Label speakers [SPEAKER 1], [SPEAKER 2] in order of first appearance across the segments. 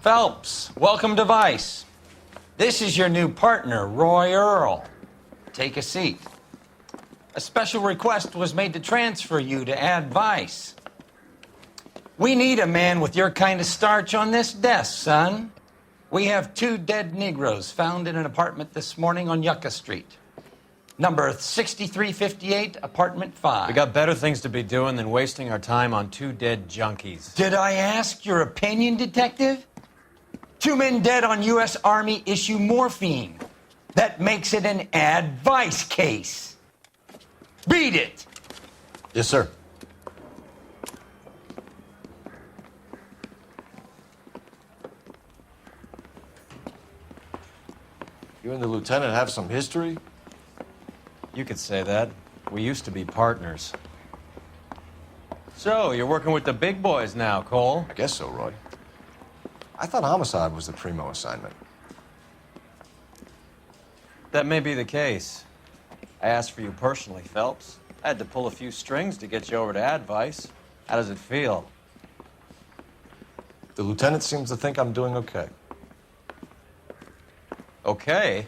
[SPEAKER 1] Phelps, welcome to Vice. This is your new partner, Roy Earle. Take a seat. A special request was made to transfer you to Ad Vice. We need a man with your kind of starch on this desk, son. We have 2 dead Negroes found in an apartment this morning on Yucca Street. Number 6358, apartment 5.
[SPEAKER 2] We got better things to be doing than wasting our time on 2 dead junkies.
[SPEAKER 1] Did I ask your opinion, detective? 2 men dead on U.S. Army issue morphine. That makes it an Ad Vice case. Beat it!
[SPEAKER 3] Yes, sir. You and the lieutenant have some history?
[SPEAKER 2] You could say that. We used to be partners. So, you're working with the big boys now, Cole?
[SPEAKER 3] I guess so, Roy. I thought homicide was the primo assignment.
[SPEAKER 2] That may be the case. I asked for you personally, Phelps. I had to pull a few strings to get you over to Ad Vice. How does it feel?
[SPEAKER 3] The lieutenant seems to think I'm doing okay.
[SPEAKER 2] Okay?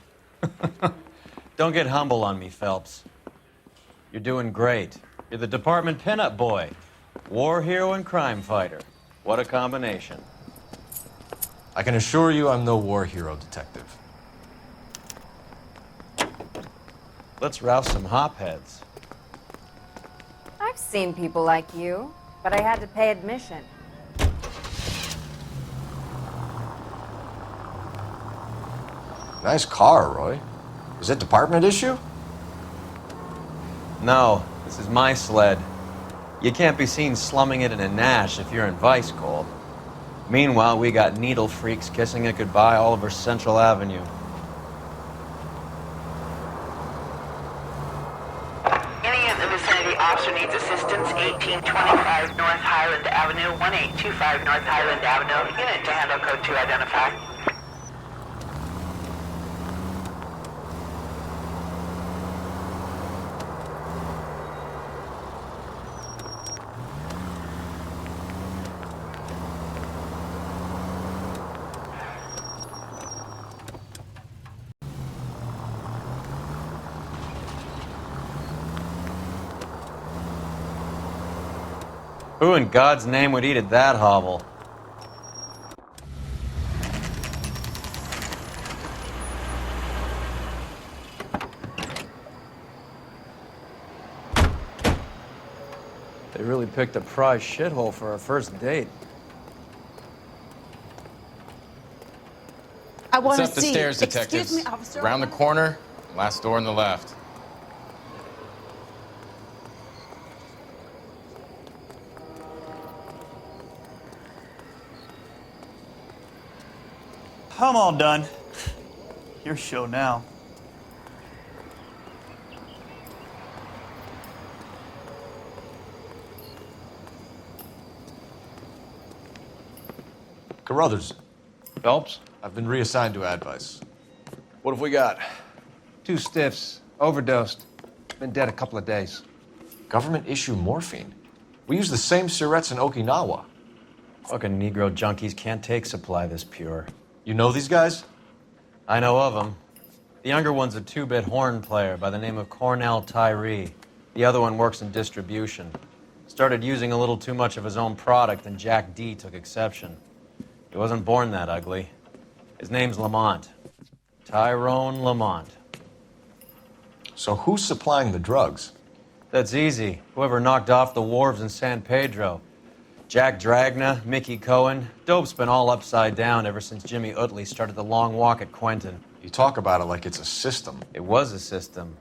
[SPEAKER 2] Don't get humble on me, Phelps. You're doing great. You're the department pinup boy. War hero and crime fighter. What a combination.
[SPEAKER 3] I can assure you I'm no war hero, detective.
[SPEAKER 2] Let's rouse some hopheads.
[SPEAKER 4] I've seen people like you, but I had to pay admission.
[SPEAKER 3] Nice car, Roy. Is it department issue?
[SPEAKER 2] No, this is my sled. You can't be seen slumming it in a Nash if you're in Vice, Cole. Meanwhile, we got needle freaks kissing it goodbye all over Central Avenue.
[SPEAKER 5] Any in the vicinity officer needs assistance, 1825 North Highland Avenue, 1825 North Highland Avenue. Unit to handle code 2 identify.
[SPEAKER 2] Who in God's name would eat at that hovel? They really picked a prize shithole for our first date.
[SPEAKER 6] I want
[SPEAKER 7] It's
[SPEAKER 6] to
[SPEAKER 7] up the
[SPEAKER 6] see.
[SPEAKER 7] stairs, detectives.
[SPEAKER 6] Excuse me, officer.
[SPEAKER 7] Around the corner, last door on the left.
[SPEAKER 8] I'm all done. Your show now.
[SPEAKER 3] Carruthers,
[SPEAKER 7] Phelps?
[SPEAKER 3] I've been reassigned to Ad Vice.
[SPEAKER 7] What have we got?
[SPEAKER 9] 2 stiffs, overdosed. Been dead a couple of days.
[SPEAKER 3] Government issue morphine. We use the same syrettes in Okinawa.
[SPEAKER 2] Fucking Negro junkies can't take supply this pure.
[SPEAKER 3] You know these guys?
[SPEAKER 2] I know of them. The younger one's a 2-bit horn player by the name of Cornell Tyree. The other one works in distribution. Started using a little too much of his own product, and Jack D took exception. He wasn't born that ugly. His name's Lamont. Tyrone Lamont.
[SPEAKER 3] So who's supplying the drugs?
[SPEAKER 2] That's easy. Whoever knocked off the wharves in San Pedro. Jack Dragna, Mickey Cohen. Dope's been all upside down ever since Jimmy Utley started the long walk at Quentin.
[SPEAKER 3] You talk about it like it's a system.
[SPEAKER 2] It was a system.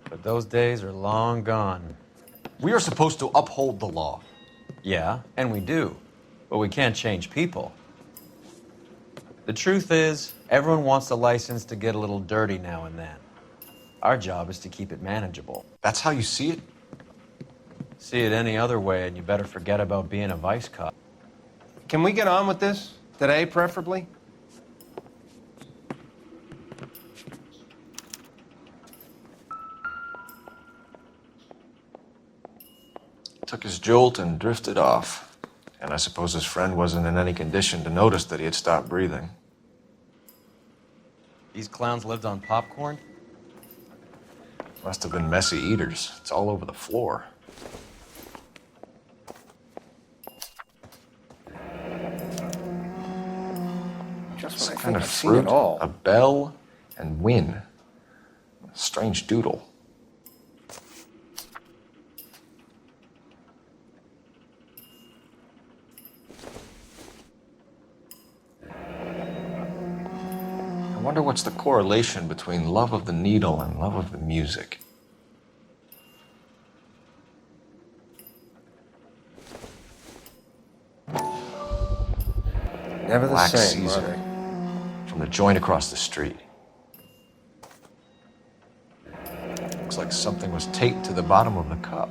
[SPEAKER 2] But those days are long gone.
[SPEAKER 3] We are supposed to uphold the law.
[SPEAKER 2] Yeah, and we do. But we can't change people. The truth is, everyone wants the license to get a little dirty now and then. Our job is to keep it manageable.
[SPEAKER 3] That's how you see it?
[SPEAKER 2] See it any other way, and you better forget about being a vice cop.
[SPEAKER 9] Can we get on with this? Today, preferably?
[SPEAKER 3] Took his jolt and drifted off. And I suppose his friend wasn't in any condition to notice that he had stopped breathing.
[SPEAKER 2] These clowns lived on popcorn?
[SPEAKER 3] Must have been messy eaters. It's all over the floor.
[SPEAKER 9] Just
[SPEAKER 3] Some
[SPEAKER 9] when I
[SPEAKER 3] kind
[SPEAKER 9] think
[SPEAKER 3] of
[SPEAKER 9] I've seen it
[SPEAKER 3] fruit,
[SPEAKER 9] all.
[SPEAKER 3] a bell, and win. Strange doodle. I wonder what's the correlation between love of the needle and love of the music.
[SPEAKER 9] Never the
[SPEAKER 3] Black
[SPEAKER 9] same,
[SPEAKER 3] Caesar.
[SPEAKER 9] are they?
[SPEAKER 3] From the joint across the street. Looks like something was taped to the bottom of the cup.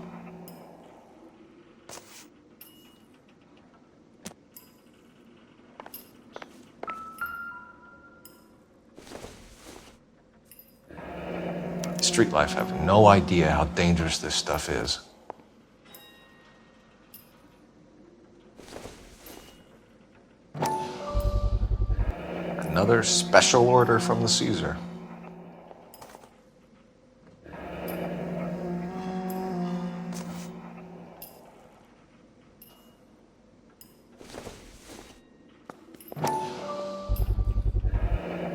[SPEAKER 3] Street life have no idea how dangerous this stuff is. Another special order from the Caesar.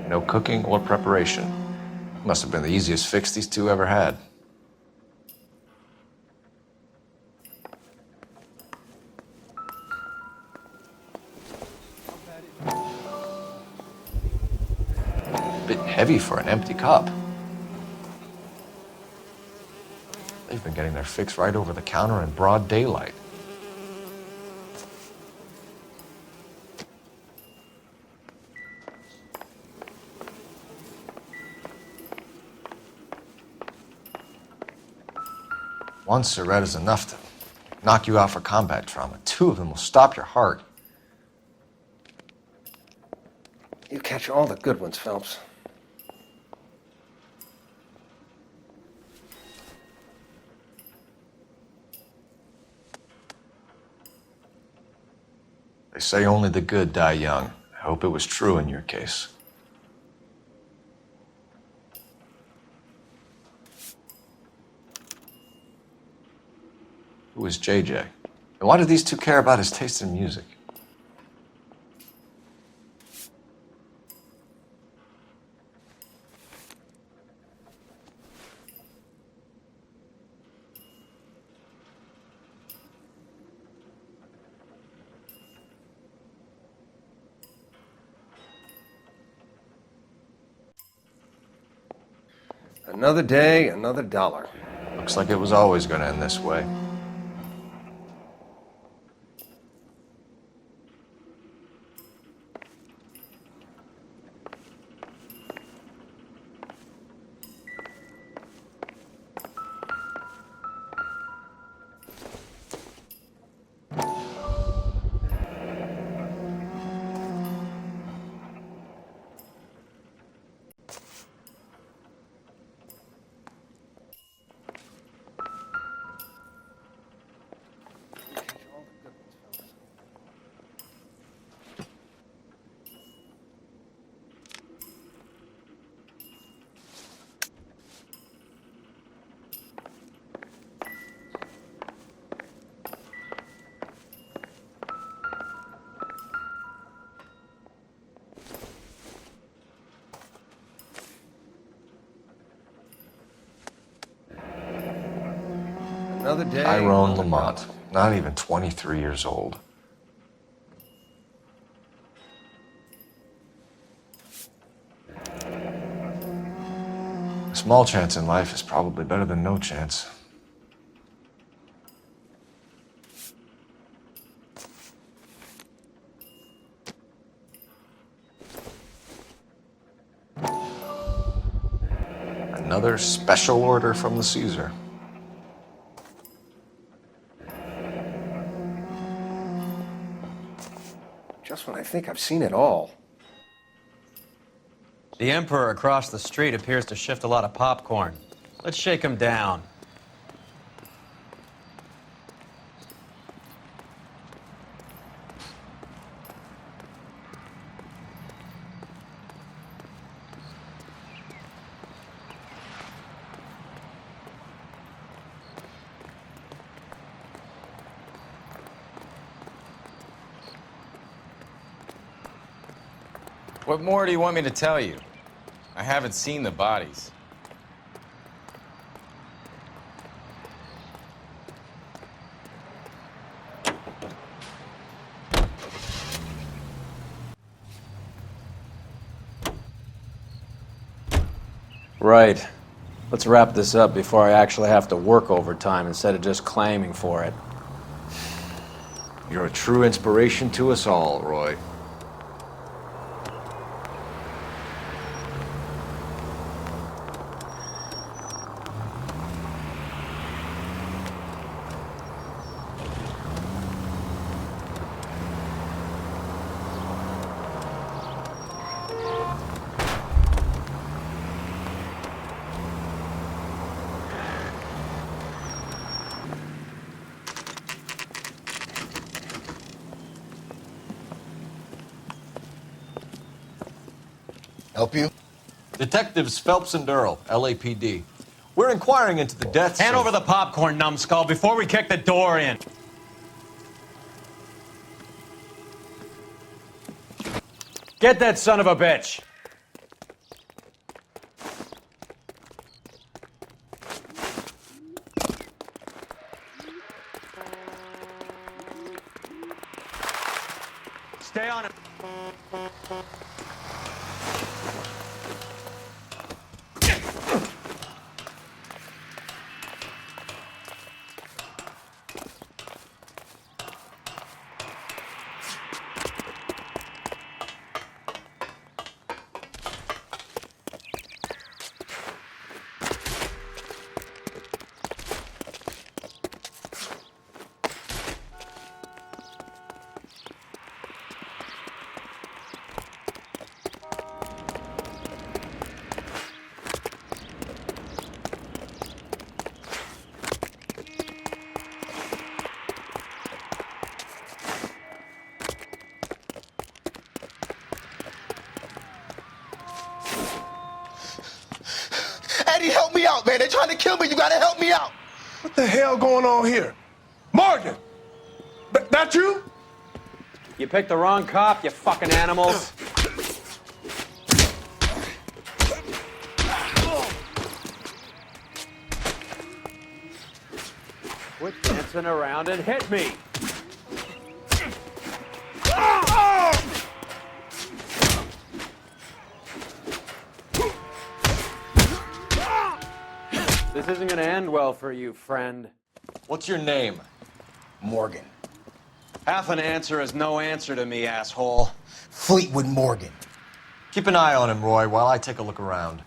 [SPEAKER 3] No cooking or preparation. Must have been the easiest fix these two ever had. A bit heavy for an empty cup. They've been getting their fix right over the counter in broad daylight. One cigarette is enough to knock you out for combat trauma. Two of them will stop your heart.
[SPEAKER 9] You catch all the good ones, Phelps.
[SPEAKER 3] They say only the good die young. I hope it was true in your case. Who is JJ? And why do these two care about his taste in music?
[SPEAKER 9] Another day, another dollar.
[SPEAKER 3] Looks like it was always going to end this way.
[SPEAKER 9] Another day.
[SPEAKER 3] Tyrone
[SPEAKER 9] another
[SPEAKER 3] Lamont,
[SPEAKER 9] dollar.
[SPEAKER 3] not even 23 years old. A small chance in life is probably better than no chance. Another special order from the Caesar.
[SPEAKER 9] Just when I think I've seen it all.
[SPEAKER 2] The Emperor across the street appears to shift a lot of popcorn. Let's shake him down.
[SPEAKER 7] What more do you want me to tell you? I haven't seen the bodies.
[SPEAKER 2] Right. Let's wrap this up before I actually have to work overtime instead of just claiming for it.
[SPEAKER 3] You're a true inspiration to us all, Roy.
[SPEAKER 6] Help you?
[SPEAKER 10] Detectives Phelps and Earle, LAPD. We're inquiring into the deaths
[SPEAKER 2] Hand
[SPEAKER 10] of...
[SPEAKER 2] over the popcorn, numbskull, before we kick the door in. Get that son of a bitch! Stay on it.
[SPEAKER 6] Eddie, help me out, man. They're trying to kill me. You gotta help me out.
[SPEAKER 11] What the hell going on here? Morgan! That you?
[SPEAKER 2] You picked the wrong cop, you fucking animals. Quit dancing around and hit me. This isn't gonna end well for you, friend.
[SPEAKER 10] What's your name?
[SPEAKER 6] Morgan.
[SPEAKER 2] Half an answer is no answer to me, asshole.
[SPEAKER 6] Fleetwood Morgan.
[SPEAKER 10] Keep an eye on him, Roy, while I take a look around.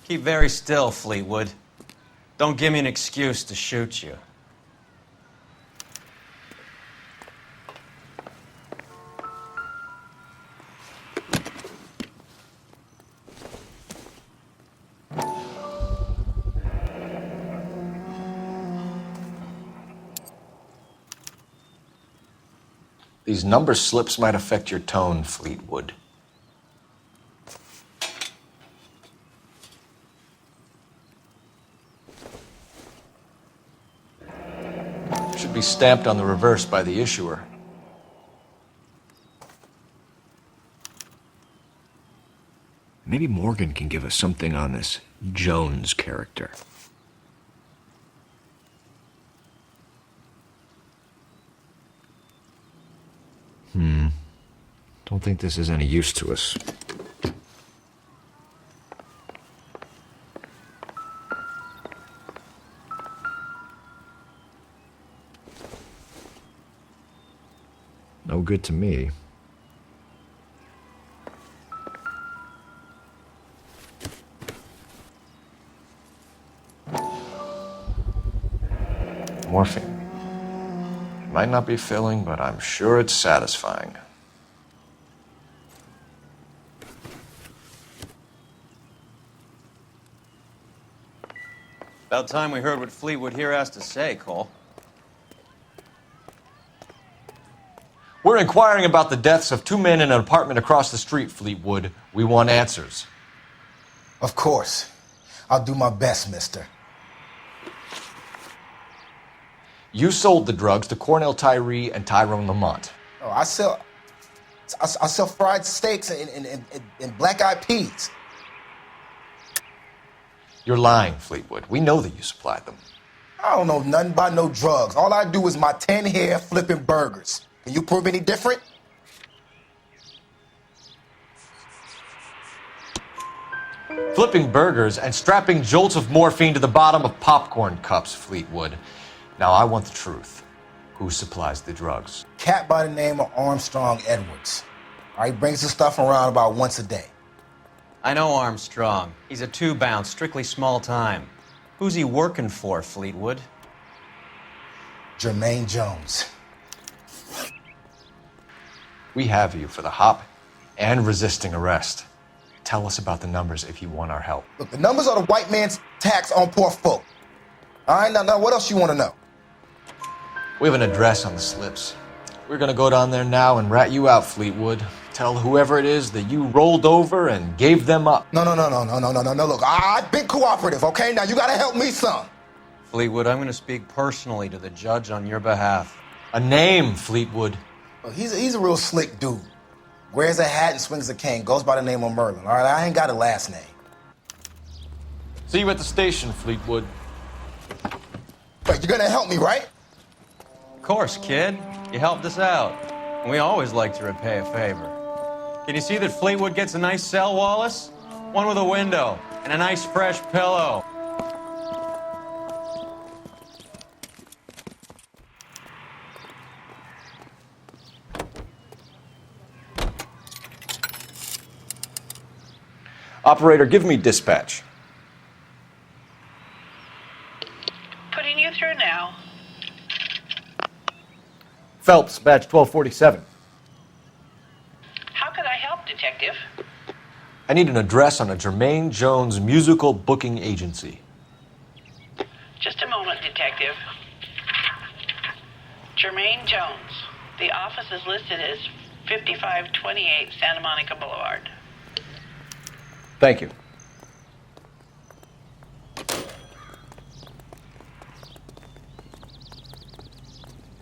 [SPEAKER 2] Keep very still, Fleetwood. Don't give me an excuse to shoot you.
[SPEAKER 3] These number slips might affect your tone, Fleetwood. Should be stamped on the reverse by the issuer. Maybe Morgan can give us something on this Jones character. Don't think this is any use to us. No good to me. Morphine. Might not be filling, but I'm sure it's satisfying.
[SPEAKER 2] About time we heard what Fleetwood here has to say, Cole.
[SPEAKER 10] We're inquiring about the deaths of two men in an apartment across the street, Fleetwood. We want answers.
[SPEAKER 6] Of course. I'll do my best, mister.
[SPEAKER 10] You sold the drugs to Cornell Tyree and Tyrone Lamont.
[SPEAKER 6] Oh, I sell fried steaks and black-eyed peas.
[SPEAKER 10] You're lying, Fleetwood. We know that you supplied them.
[SPEAKER 6] I don't know nothing about no drugs. All I do is my 10 hair flipping burgers. Can you prove any different?
[SPEAKER 10] Flipping burgers and strapping jolts of morphine to the bottom of popcorn cups, Fleetwood. Now, I want the truth. Who supplies the drugs?
[SPEAKER 6] Cat by the name of Armstrong Edwards. All right, brings the stuff around about once a day.
[SPEAKER 2] I know Armstrong. He's a two-bounce, strictly small time. Who's he working for, Fleetwood?
[SPEAKER 6] Jermaine Jones.
[SPEAKER 10] We have you for the hop and resisting arrest. Tell us about the numbers if you want our help.
[SPEAKER 6] Look, the numbers are the white man's tax on poor folk. All right, now what else you want to know?
[SPEAKER 10] We have an address on the slips. We're gonna go down there now and rat you out, Fleetwood. Tell whoever it is that you rolled over and gave them up.
[SPEAKER 6] No. Look, I've been cooperative, okay? Now you gotta help me some.
[SPEAKER 2] Fleetwood, I'm going to speak personally to the judge on your behalf.
[SPEAKER 10] A name, Fleetwood.
[SPEAKER 6] Well, he's a real slick dude. Wears a hat and swings a cane. Goes by the name of Merlin. All right, I ain't got a last name.
[SPEAKER 10] See you at the station, Fleetwood.
[SPEAKER 6] But you're gonna help me, right?
[SPEAKER 2] Of course, kid. You helped us out. We always like to repay a favor. Can you see that Fleetwood gets a nice cell, Wallace? One with a window and a nice fresh pillow.
[SPEAKER 10] Operator, give me dispatch.
[SPEAKER 5] Putting you through now.
[SPEAKER 10] Phelps, badge 1247.
[SPEAKER 5] How could I help, Detective?
[SPEAKER 10] I need an address on a Jermaine Jones musical booking agency.
[SPEAKER 5] Just a moment, Detective. Jermaine Jones. The office is listed as 5528 Santa Monica Boulevard.
[SPEAKER 10] Thank you.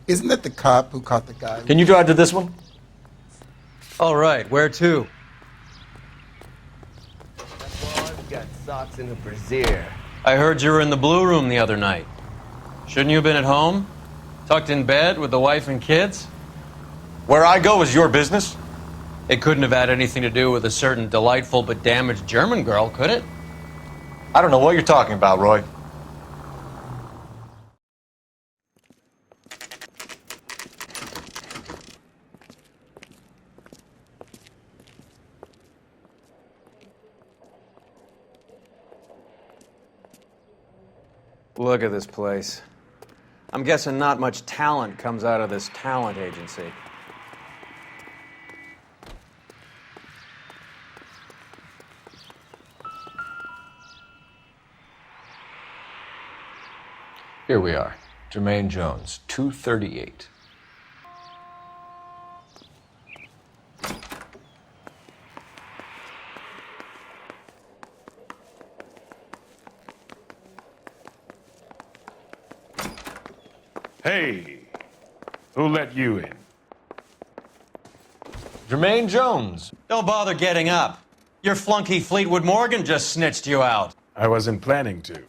[SPEAKER 6] Isn't that the cop who caught the guy?
[SPEAKER 10] Can you drive to this one?
[SPEAKER 2] All right, where to?
[SPEAKER 12] Got socks in a brassiere.
[SPEAKER 2] I heard you were in the Blue Room the other night. Shouldn't you have been at home? Tucked in bed with the wife and kids?
[SPEAKER 10] Where I go is your business?
[SPEAKER 2] It couldn't have had anything to do with a certain delightful but damaged German girl, could it?
[SPEAKER 10] I don't know what you're talking about, Roy.
[SPEAKER 2] Look at this place. I'm guessing not much talent comes out of this talent agency.
[SPEAKER 10] Here we are. Jermaine Jones, 238.
[SPEAKER 11] Hey, who let you in?
[SPEAKER 10] Jermaine Jones.
[SPEAKER 2] Don't bother getting up. Your flunky Fleetwood Morgan just snitched you out.
[SPEAKER 11] I wasn't planning to.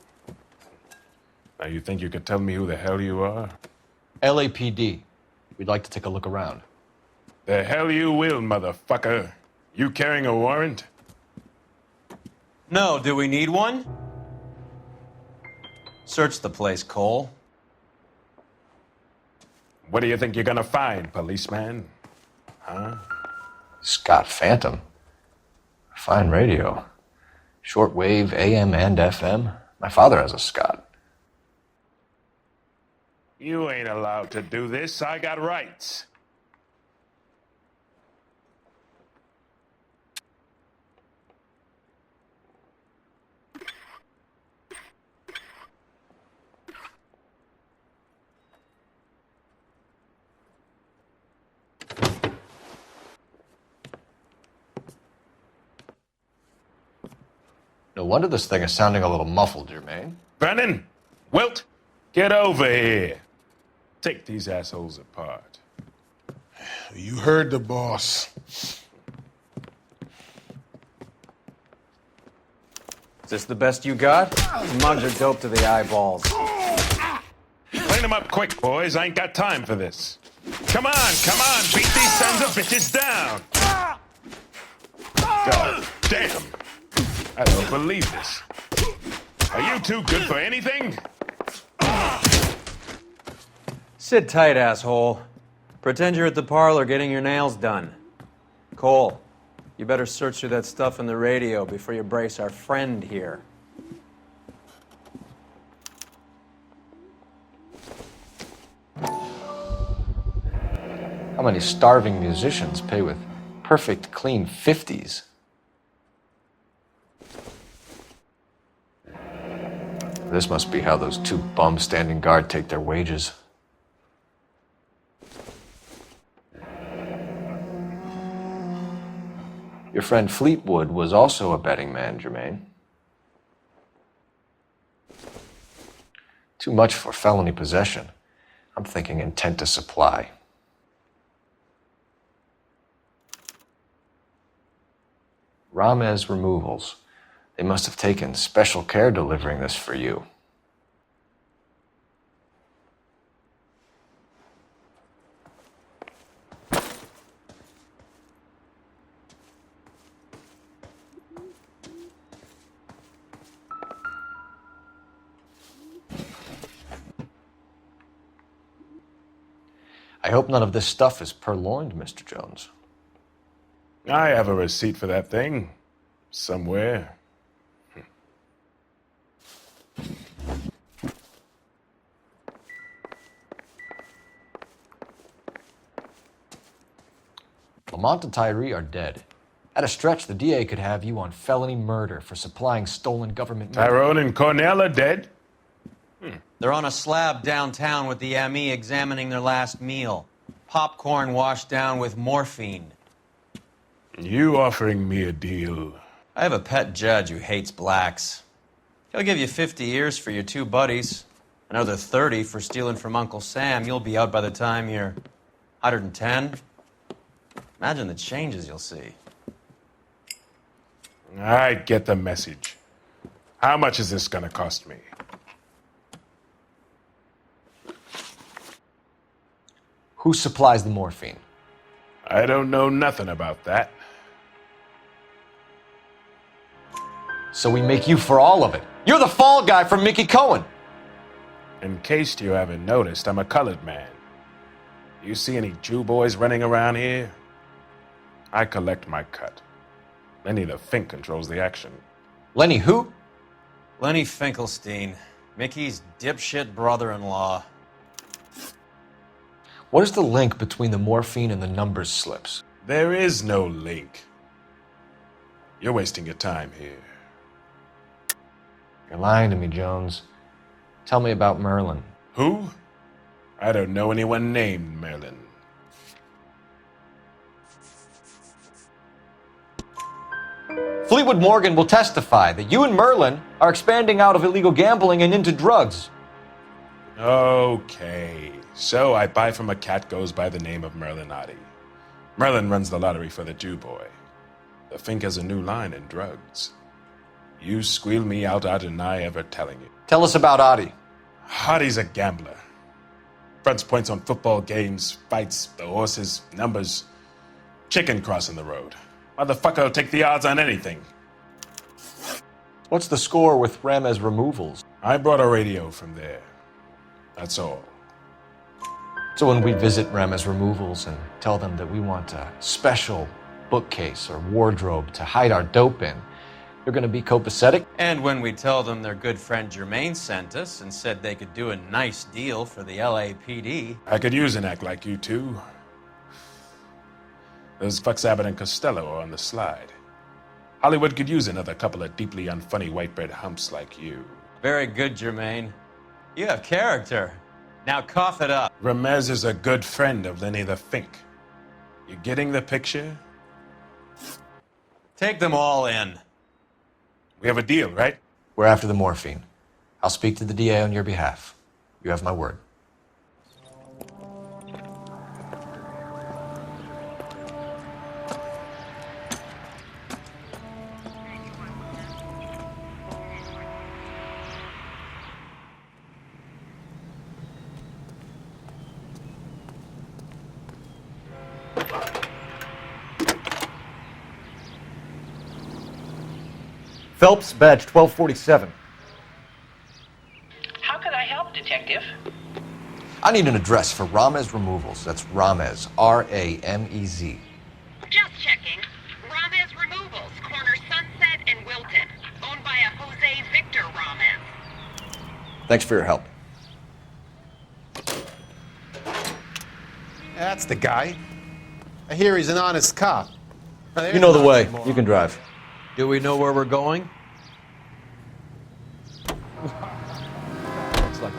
[SPEAKER 11] Now you think you could tell me who the hell you are?
[SPEAKER 10] LAPD. We'd like to take a look around.
[SPEAKER 11] The hell you will, motherfucker. You carrying a warrant?
[SPEAKER 2] No, do we need one? Search the place, Cole.
[SPEAKER 11] What do you think you're gonna find, policeman? Huh?
[SPEAKER 10] Scott Phantom. Fine radio. Shortwave, AM and FM. My father has a Scott.
[SPEAKER 11] You ain't allowed to do this. I got rights.
[SPEAKER 10] No wonder this thing is sounding a little muffled, Jermaine.
[SPEAKER 11] Brennan, Wilt, get over here. Take these assholes apart. You heard the boss.
[SPEAKER 2] Is this the best you got? These mugs are dope to the eyeballs.
[SPEAKER 11] Clean them up quick, boys. I ain't got time for this. Come on, beat these sons of bitches down. God damn. I don't believe this. Are you too good for anything?
[SPEAKER 2] Sit tight, asshole. Pretend you're at the parlor getting your nails done. Cole, you better search through that stuff in the radio before you brace our friend here.
[SPEAKER 3] How many starving musicians pay with perfect, clean 50s? This must be how those two bums standing guard take their wages. Your friend Fleetwood was also a betting man, Jermaine. Too much for felony possession. I'm thinking intent to supply. Ramez Removals. They must have taken special care delivering this for you. I hope none of this stuff is purloined, Mr. Jones.
[SPEAKER 11] I have a receipt for that thing. Somewhere.
[SPEAKER 3] Lamont and Tyree are dead. At a stretch, the DA could have you on felony murder for supplying stolen government money.
[SPEAKER 11] Tyrone and Cornell are dead?
[SPEAKER 2] They're on a slab downtown with the ME examining their last meal. Popcorn washed down with morphine.
[SPEAKER 11] You offering me a deal?
[SPEAKER 2] I have a pet judge who hates blacks. He'll give you 50 years for your two buddies. Another 30 for stealing from Uncle Sam. You'll be out by the time you're 110. Imagine the changes you'll see.
[SPEAKER 11] I get the message. How much is this gonna cost me?
[SPEAKER 3] Who supplies the morphine?
[SPEAKER 11] I don't know nothing about that.
[SPEAKER 3] So we make you for all of it. You're the fall guy from Mickey Cohen.
[SPEAKER 11] In case you haven't noticed, I'm a colored man. You see any Jew boys running around here? I collect my cut. Lenny the Fink controls the action.
[SPEAKER 3] Lenny who?
[SPEAKER 2] Lenny Finkelstein, Mickey's dipshit brother-in-law.
[SPEAKER 3] What is the link between the morphine and the numbers slips?
[SPEAKER 11] There is no link. You're wasting your time here.
[SPEAKER 3] You're lying to me, Jones. Tell me about Merlin.
[SPEAKER 11] Who? I don't know anyone named Merlin.
[SPEAKER 3] Fleetwood Morgan will testify that you and Merlin are expanding out of illegal gambling and into drugs.
[SPEAKER 11] Okay, so I buy from a cat goes by the name of Merlinotti. Merlin runs the lottery for the Jew boy. The Fink has a new line in drugs. You squeal me out, I deny ever telling you.
[SPEAKER 3] Tell us about Adi.
[SPEAKER 11] Adi's a gambler. Fronts points on football games, fights, the horses, numbers. Chicken crossing the road. Motherfucker will take the odds on anything.
[SPEAKER 3] What's the score with Ramez Removals?
[SPEAKER 11] I brought a radio from there. That's all.
[SPEAKER 3] So when we visit Ramez Removals and tell them that we want a special bookcase or wardrobe to hide our dope in, they're going to be copacetic?
[SPEAKER 2] And when we tell them their good friend Jermaine sent us and said they could do a nice deal for the LAPD.
[SPEAKER 11] I could use an act like you two. Those fucks Abbott and Costello are on the slide. Hollywood could use another couple of deeply unfunny white bread humps like you.
[SPEAKER 2] Very good, Jermaine. You have character. Now cough it up.
[SPEAKER 11] Ramez is a good friend of Lenny the Fink. You getting the picture?
[SPEAKER 2] Take them all in.
[SPEAKER 11] We have a deal, right?
[SPEAKER 3] We're after the morphine. I'll speak to the DA on your behalf. You have my word. Phelps, badge 1247.
[SPEAKER 5] How can I help, Detective?
[SPEAKER 10] I need an address for Ramez Removals. That's Ramez, R-A-M-E-Z.
[SPEAKER 5] Just checking. Ramez Removals, corner Sunset and Wilton. Owned by a Jose Victor Ramez.
[SPEAKER 10] Thanks for your help.
[SPEAKER 13] That's the guy. I hear he's an honest cop.
[SPEAKER 10] You know the way. You can drive.
[SPEAKER 2] Do we know where we're going?
[SPEAKER 3] Looks like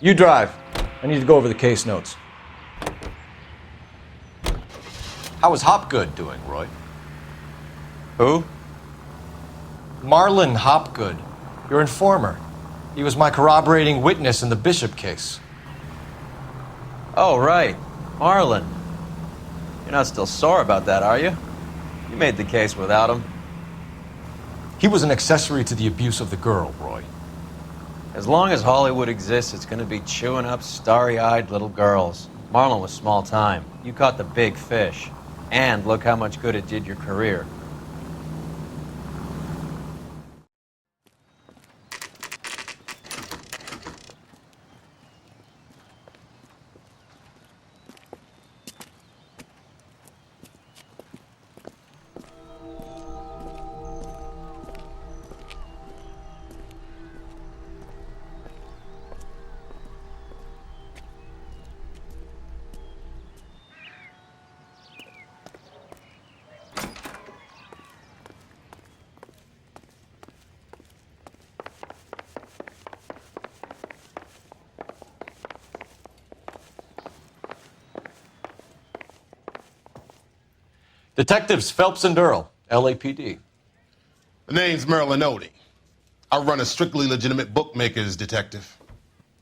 [SPEAKER 3] You drive. I need to go over the case notes.
[SPEAKER 10] How is Hopgood doing, Roy?
[SPEAKER 2] Who?
[SPEAKER 10] Marlon Hopgood, your informer. He was my corroborating witness in the Bishop case.
[SPEAKER 2] Oh, right. Marlon. You're not still sore about that, are you? You made the case without him.
[SPEAKER 10] He was an accessory to the abuse of the girl, Roy.
[SPEAKER 2] As long as Hollywood exists, it's going to be chewing up starry-eyed little girls. Marlon was small time. You caught the big fish. And look how much good it did your career.
[SPEAKER 10] Detectives Phelps and Earle, LAPD.
[SPEAKER 14] The name's Merlin Odie. I run a strictly legitimate bookmaker's detective.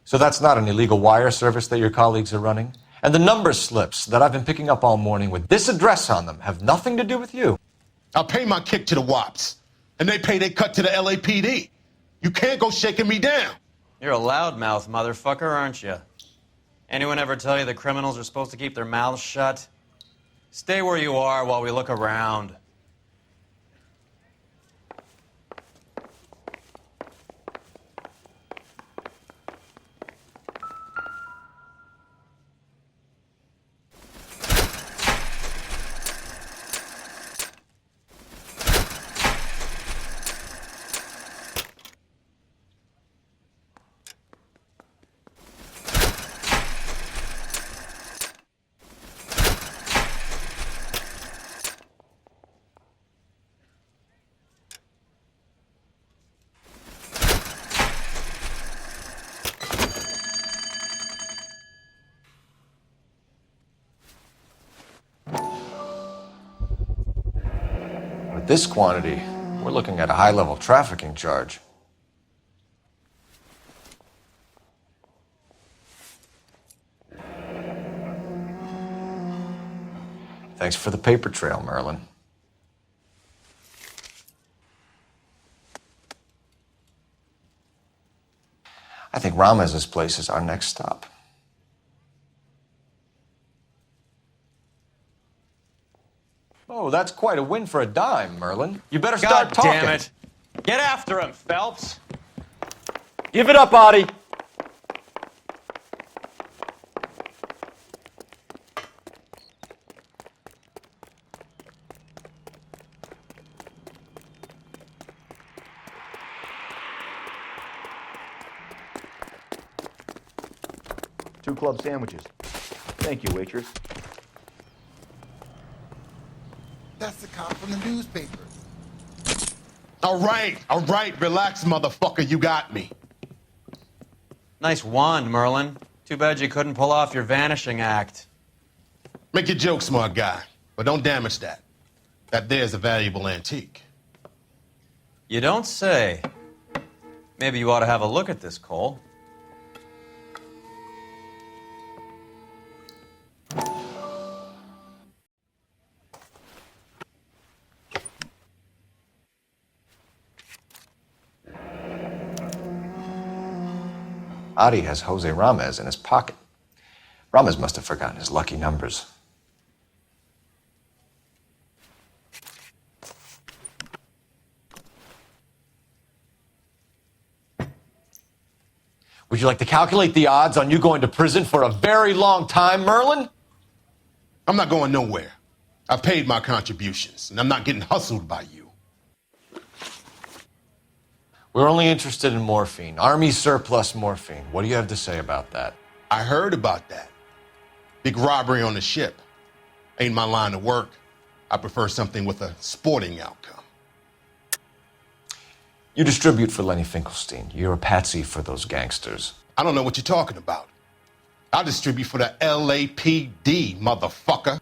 [SPEAKER 10] So that's not an illegal wire service that your colleagues are running? And the number slips that I've been picking up all morning with this address on them have nothing to do with you?
[SPEAKER 14] I pay my kick to the WAPs, and they pay their cut to the LAPD. You can't go shaking me down.
[SPEAKER 2] You're a loudmouth motherfucker, aren't you? Anyone ever tell you the criminals are supposed to keep their mouths shut? Stay where you are while we look around.
[SPEAKER 10] With this quantity, we're looking at a high-level trafficking charge. Thanks for the paper trail, Merlin. I think Ramez's place is our next stop. Oh, that's quite a win for a dime, Merlin. You better start
[SPEAKER 2] God
[SPEAKER 10] talking.
[SPEAKER 2] damn it. Get after him, Phelps.
[SPEAKER 10] Give it up, Audie.
[SPEAKER 15] Two club sandwiches. Thank you, waitress.
[SPEAKER 6] That's the cop from the newspaper.
[SPEAKER 14] All right, relax, motherfucker, you got me.
[SPEAKER 2] Nice wand, Merlin. Too bad you couldn't pull off your vanishing act.
[SPEAKER 14] Make your joke, smart guy, but don't damage that. That there's a valuable antique.
[SPEAKER 2] You don't say. Maybe you ought to have a look at this, Cole.
[SPEAKER 3] Adi has Jose Ramez in his pocket. Ramez must have forgotten his lucky numbers. Would you like to calculate the odds on you going to prison for a very long time, Merlin?
[SPEAKER 14] I'm not going nowhere. I've paid my contributions, and I'm not getting hustled by you.
[SPEAKER 3] We're only interested in morphine. Army surplus morphine. What do you have to say about that?
[SPEAKER 14] I heard about that. Big robbery on the ship. Ain't my line of work. I prefer something with a sporting outcome.
[SPEAKER 3] You distribute for Lenny Finkelstein. You're a patsy for those gangsters.
[SPEAKER 14] I don't know what you're talking about. I distribute for the LAPD, motherfucker.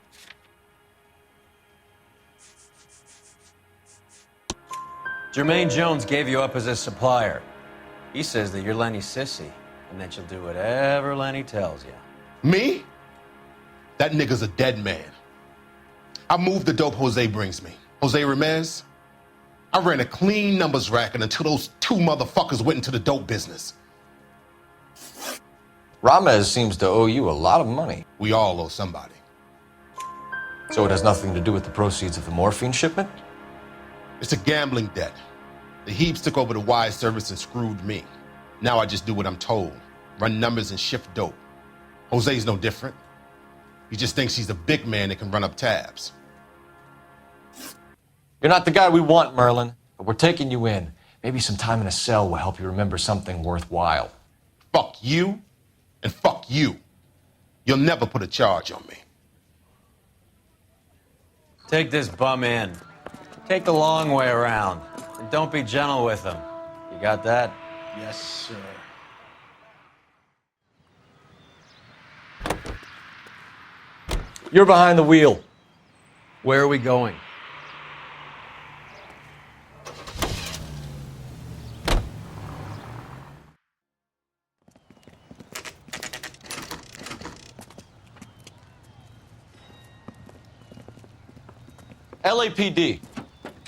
[SPEAKER 2] Jermaine Jones gave you up as his supplier. He says that you're Lenny's sissy, and that you'll do whatever Lenny tells you.
[SPEAKER 14] Me? That nigga's a dead man. I moved the dope Jose brings me. Jose Ramez? I ran a clean numbers racket until those two motherfuckers went into the dope business.
[SPEAKER 3] Ramez seems to owe you a lot of money.
[SPEAKER 14] We all owe somebody.
[SPEAKER 3] So it has nothing to do with the proceeds of the morphine shipment?
[SPEAKER 14] It's a gambling debt. The Heaps took over the wire service and screwed me. Now I just do what I'm told. Run numbers and shift dope. Jose's no different. He just thinks he's a big man that can run up tabs.
[SPEAKER 3] You're not the guy we want, Merlin, but we're taking you in. Maybe some time in a cell will help you remember something worthwhile.
[SPEAKER 14] Fuck you, and fuck you. You'll never put a charge on me.
[SPEAKER 2] Take this bum in. Take the long way around. And don't be gentle with him. You got that?
[SPEAKER 6] Yes, sir.
[SPEAKER 3] You're behind the wheel.
[SPEAKER 2] Where are we going?
[SPEAKER 3] LAPD.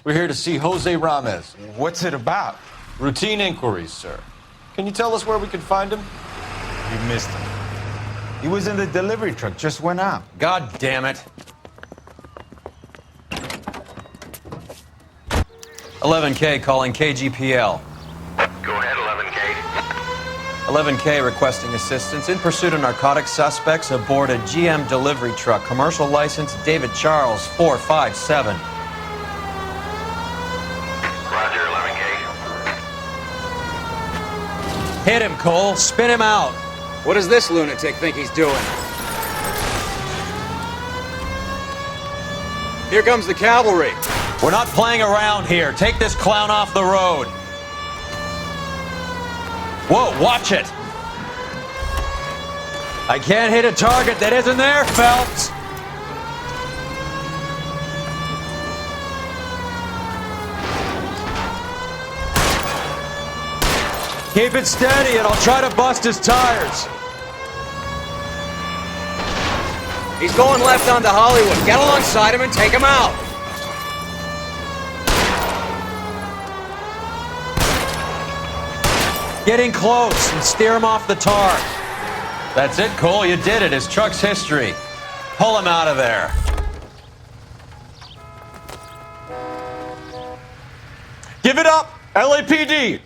[SPEAKER 3] We're here to see Jose Ramez.
[SPEAKER 7] What's it about?
[SPEAKER 3] Routine inquiries, sir. Can you tell us where we can find him?
[SPEAKER 7] You missed him. He was in the delivery truck, just went out.
[SPEAKER 2] God damn it. 11K calling KGPL.
[SPEAKER 16] Go ahead, 11K.
[SPEAKER 2] 11K requesting assistance in pursuit of narcotic suspects aboard a GM delivery truck. Commercial license David Charles 457.
[SPEAKER 16] Roger, 11K.
[SPEAKER 2] Hit him, Cole. Spin him out.
[SPEAKER 17] What does this lunatic think he's doing? Here comes the cavalry.
[SPEAKER 2] We're not playing around here. Take this clown off the road. Whoa, watch it. I can't hit a target that isn't there, Phelps. Keep it steady and I'll try to bust his tires.
[SPEAKER 17] He's going left onto Hollywood. Get alongside him and take him out.
[SPEAKER 2] Getting close and steer him off the tar. That's it, Cole. You did it. His truck's history. Pull him out of there.
[SPEAKER 3] Give it up, LAPD!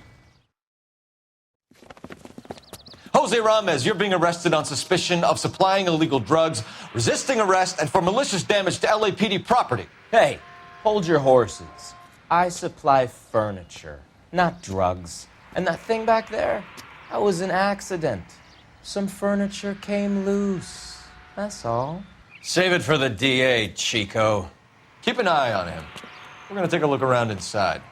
[SPEAKER 3] Jose Ramez, you're being arrested on suspicion of supplying illegal drugs, resisting arrest, and for malicious damage to LAPD property.
[SPEAKER 18] Hey, hold your horses. I supply furniture, not drugs. And that thing back there, that was an accident. Some furniture came loose. That's all.
[SPEAKER 2] Save it for the DA, Chico.
[SPEAKER 3] Keep an eye on him. We're gonna take a look around inside.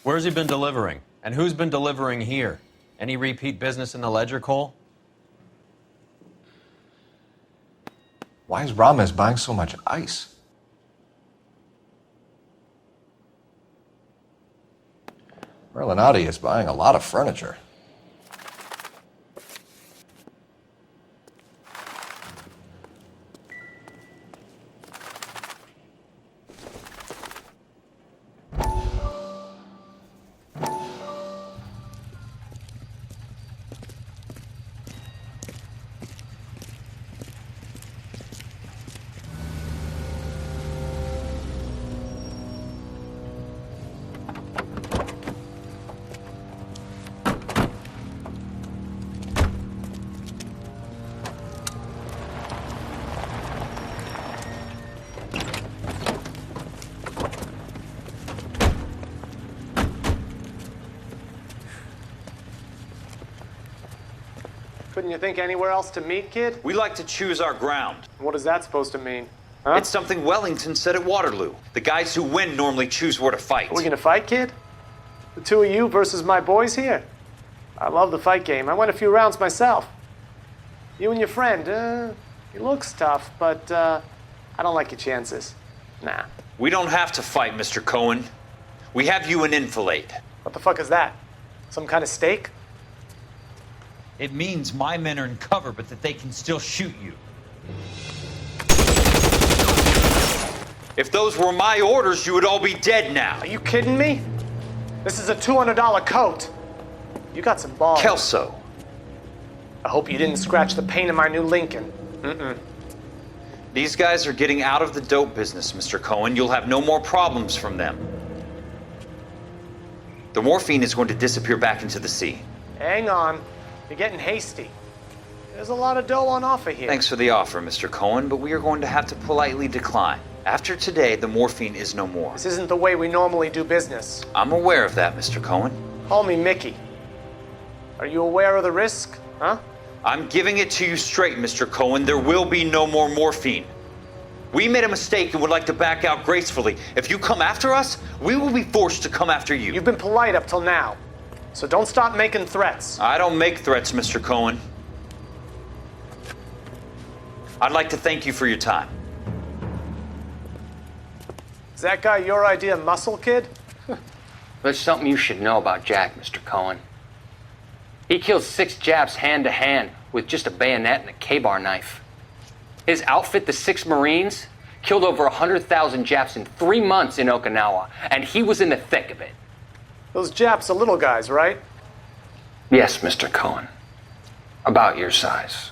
[SPEAKER 2] Where's he been delivering? And who's been delivering here? Any repeat business in the ledger, Cole?
[SPEAKER 3] Why is Ramez buying so much ice? Merlinotti is buying a lot of furniture.
[SPEAKER 13] Couldn't you think anywhere else to meet, kid?
[SPEAKER 17] We like to choose our ground.
[SPEAKER 13] What is that supposed to mean? Huh?
[SPEAKER 17] It's something Wellington said at Waterloo. The guys who win normally choose where to fight.
[SPEAKER 13] Are we gonna fight, kid? The two of you versus my boys here? I love the fight game. I went a few rounds myself. You and your friend, he looks tough, but I don't like your chances. Nah.
[SPEAKER 17] We don't have to fight, Mr. Cohen. We have you an enfilade.
[SPEAKER 13] What the fuck is that? Some kind of steak?
[SPEAKER 17] It means my men are in cover, but that they can still shoot you. If those were my orders, you would all be dead now.
[SPEAKER 13] Are you kidding me? This is a $200 coat. You got some balls.
[SPEAKER 17] Kelso.
[SPEAKER 13] I hope you didn't scratch the paint of my new Lincoln.
[SPEAKER 17] These guys are getting out of the dope business, Mr. Cohen. You'll have no more problems from them. The morphine is going to disappear back into the sea.
[SPEAKER 13] Hang on. You're getting hasty. There's a lot of dough on offer here.
[SPEAKER 17] Thanks for the offer, Mr. Cohen, but we are going to have to politely decline. After today, the morphine is no more.
[SPEAKER 13] This isn't the way we normally do business.
[SPEAKER 17] I'm aware of that, Mr. Cohen.
[SPEAKER 13] Call me Mickey. Are you aware of the risk, huh?
[SPEAKER 17] I'm giving it to you straight, Mr. Cohen. There will be no more morphine. We made a mistake and would like to back out gracefully. If you come after us, we will be forced to come after you.
[SPEAKER 13] You've been polite up till now, so don't stop making threats.
[SPEAKER 17] I don't make threats, Mr. Cohen. I'd like to thank you for your time.
[SPEAKER 13] Is that guy your idea of muscle, kid?
[SPEAKER 19] There's something you should know about Jack, Mr. Cohen. He killed 6 Japs hand to hand with just a bayonet and a K-bar knife. His outfit, the 6 Marines, killed over 100,000 Japs in 3 months in Okinawa, and he was in the thick of it.
[SPEAKER 13] Those Japs are little guys, right?
[SPEAKER 19] Yes, Mr. Cohen. About your size.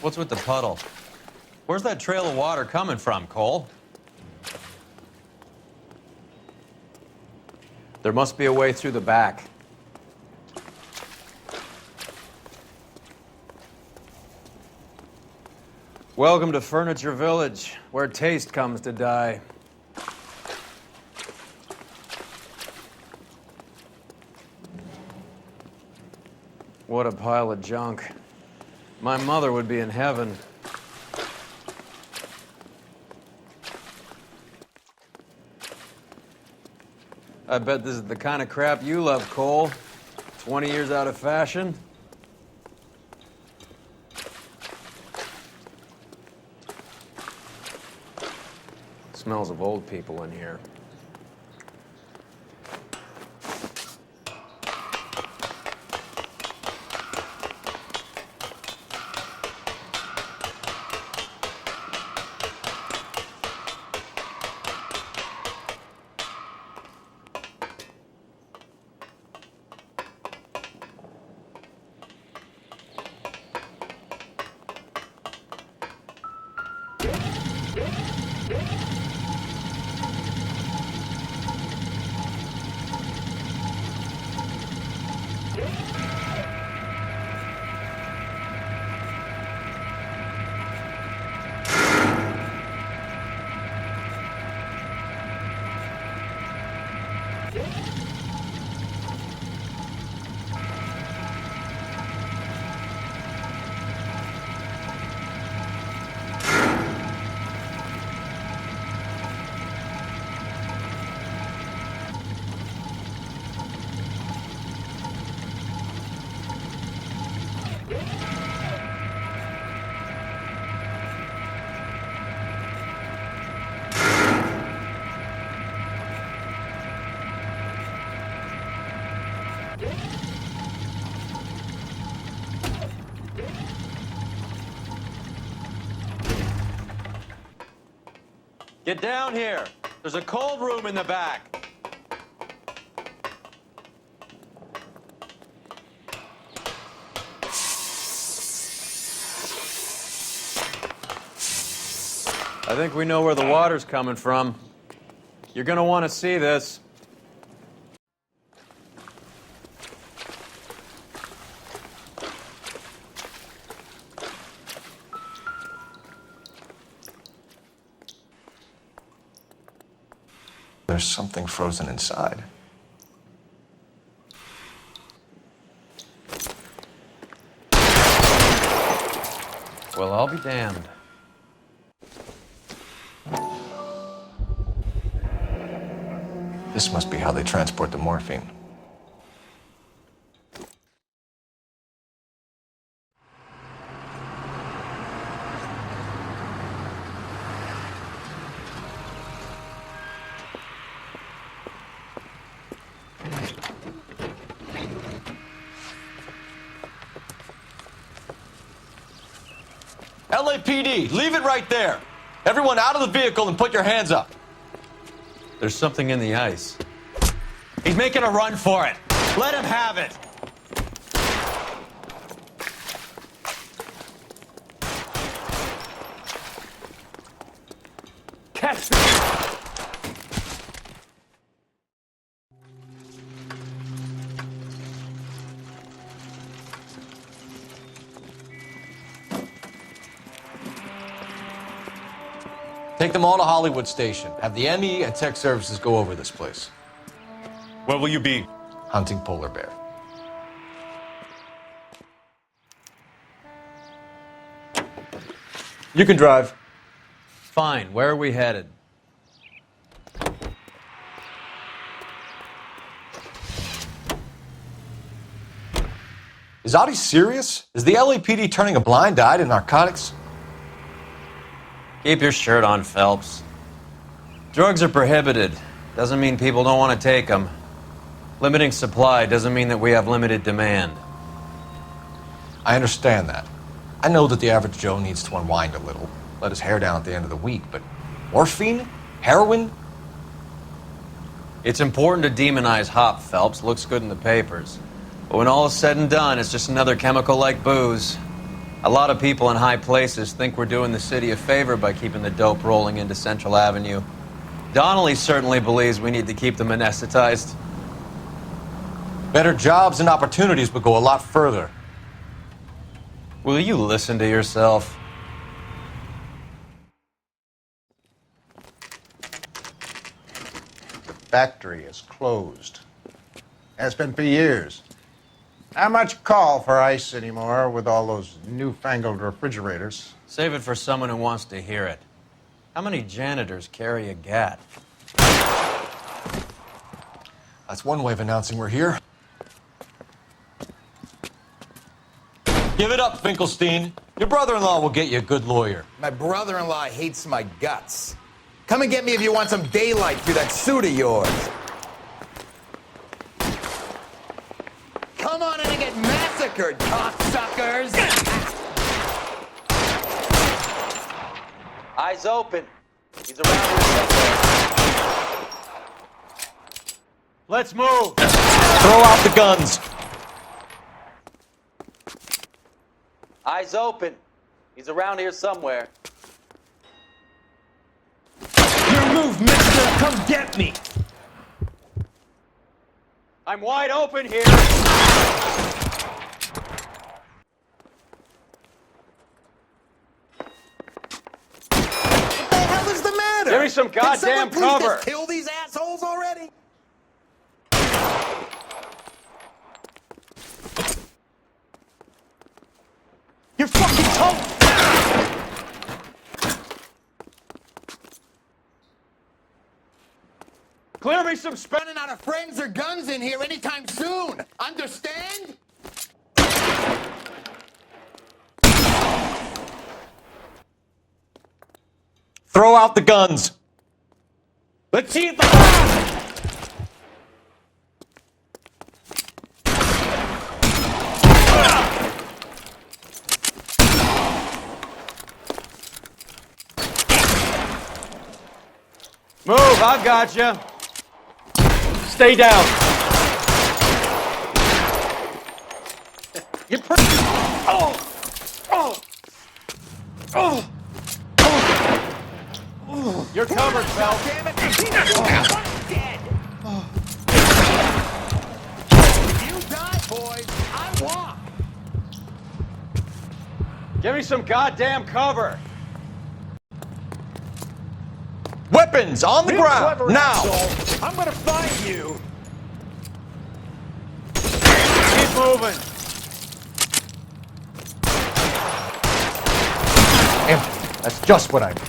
[SPEAKER 2] What's with the puddle? Where's that trail of water coming from, Cole? There must be a way through the back. Welcome to Furniture Village, where taste comes to die. What a pile of junk. My mother would be in heaven. I bet this is the kind of crap you love, Cole. 20 years out of fashion. Smells of old people in here. Get down here. There's a cold room in the back. I think we know where the water's coming from. You're gonna want to see this.
[SPEAKER 3] There's something frozen inside.
[SPEAKER 2] Well, I'll be damned.
[SPEAKER 3] This must be how they transport the morphine.
[SPEAKER 10] LAPD, leave it right there. Everyone out of the vehicle and put your hands up.
[SPEAKER 2] There's something in the ice.
[SPEAKER 1] He's making a run for it. Let him have it.
[SPEAKER 2] Catch me!
[SPEAKER 10] Take them all to Hollywood Station. Have the ME and tech services go over this place.
[SPEAKER 11] Where will you be?
[SPEAKER 3] Hunting polar bear.
[SPEAKER 2] You can drive. Fine. Where are we headed?
[SPEAKER 10] Is Audie serious? Is the LAPD turning a blind eye to narcotics?
[SPEAKER 2] Keep your shirt on, Phelps. Drugs are prohibited. Doesn't mean people don't want to take them. Limiting supply doesn't mean that we have limited demand.
[SPEAKER 3] I understand that. I know that the average Joe needs to unwind a little, let his hair down at the end of the week, but morphine? Heroin?
[SPEAKER 2] It's important to demonize hop, Phelps. Looks good in the papers. But when all is said and done, it's just another chemical like booze. A lot of people in high places think we're doing the city a favor by keeping the dope rolling into Central Avenue. Donnelly certainly believes we need to keep them anesthetized.
[SPEAKER 10] Better jobs and opportunities would go a lot further.
[SPEAKER 2] Will you listen to yourself?
[SPEAKER 15] The factory is closed. Has been for years. Not much call for ice anymore with all those newfangled refrigerators.
[SPEAKER 2] Save it for someone who wants to hear it. How many janitors carry a gat?
[SPEAKER 3] That's one way of announcing we're here.
[SPEAKER 10] Give it up, Finkelstein. Your brother-in-law will get you a good lawyer.
[SPEAKER 20] My brother-in-law hates my guts. Come and get me if you want some daylight through that suit of yours. Come on in and get massacred, cocksuckers!
[SPEAKER 2] Eyes open. He's around here somewhere. Let's move.
[SPEAKER 10] Throw out the guns.
[SPEAKER 2] Eyes open. He's around here somewhere.
[SPEAKER 1] Your move, mister! Come get me!
[SPEAKER 2] I'm wide open here.
[SPEAKER 20] What the hell is the matter?
[SPEAKER 2] Give me some goddamn
[SPEAKER 20] Can someone please
[SPEAKER 2] cover.
[SPEAKER 20] just kill these assholes already?
[SPEAKER 1] You're fucking toast!
[SPEAKER 2] Clear me some space.
[SPEAKER 20] Running out of friends or guns in here anytime soon. Understand?
[SPEAKER 10] Throw out the guns.
[SPEAKER 20] Let's see if I...
[SPEAKER 2] Move, I've got you. Stay down.
[SPEAKER 20] You're pretty... Oh! Oh! Oh!
[SPEAKER 2] You're covered, Phelps.
[SPEAKER 20] Damn it! I'm dead! You die, boys. I walk.
[SPEAKER 2] Give me some goddamn cover.
[SPEAKER 10] Weapons on the
[SPEAKER 20] Real
[SPEAKER 10] ground,
[SPEAKER 20] clever,
[SPEAKER 10] now!
[SPEAKER 20] asshole. I'm gonna find you.
[SPEAKER 2] Keep moving.
[SPEAKER 3] Empty. That's just what I need.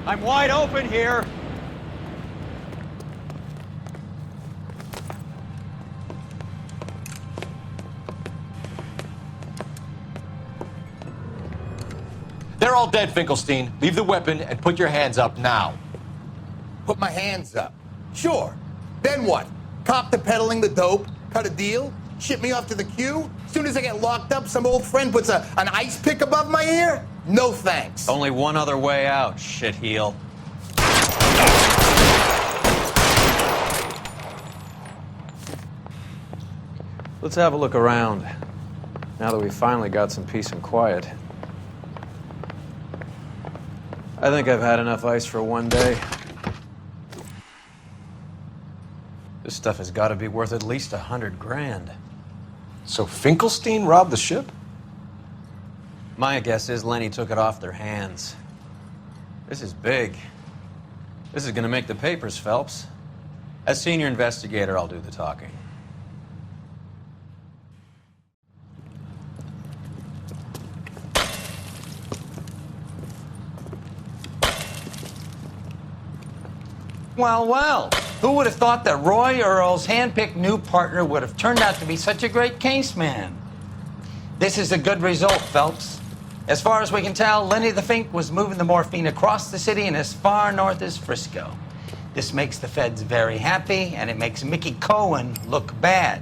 [SPEAKER 2] I'm wide open here.
[SPEAKER 10] They're all dead, Finkelstein. Leave the weapon and put your hands up now.
[SPEAKER 20] Put my hands up. Sure. Then what? Cop to peddling the dope? Cut a deal? Ship me off to the queue? Soon as I get locked up, some old friend puts an ice pick above my ear? No thanks.
[SPEAKER 2] Only one other way out, shitheel.
[SPEAKER 21] Let's have a look around, now that we've finally got some peace and quiet. I think I've had enough ice for one day.
[SPEAKER 2] This stuff has got to be worth at least 100 grand.
[SPEAKER 3] So Finkelstein robbed the ship?
[SPEAKER 2] My guess is Lenny took it off their hands. This is big. This is going to make the papers, Phelps. As senior investigator, I'll do the talking.
[SPEAKER 1] Well, well, who would have thought that Roy Earle's hand-picked new partner would have turned out to be such a great case man? This is a good result, Phelps. As far as we can tell, Lenny the Fink was moving the morphine across the city and as far north as Frisco. This makes the feds very happy, and it makes Mickey Cohen look bad.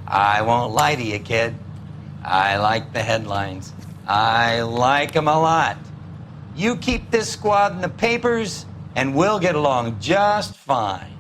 [SPEAKER 1] I won't lie to you, kid. I like the headlines. I like them a lot. You keep this squad in the papers, and we'll get along just fine.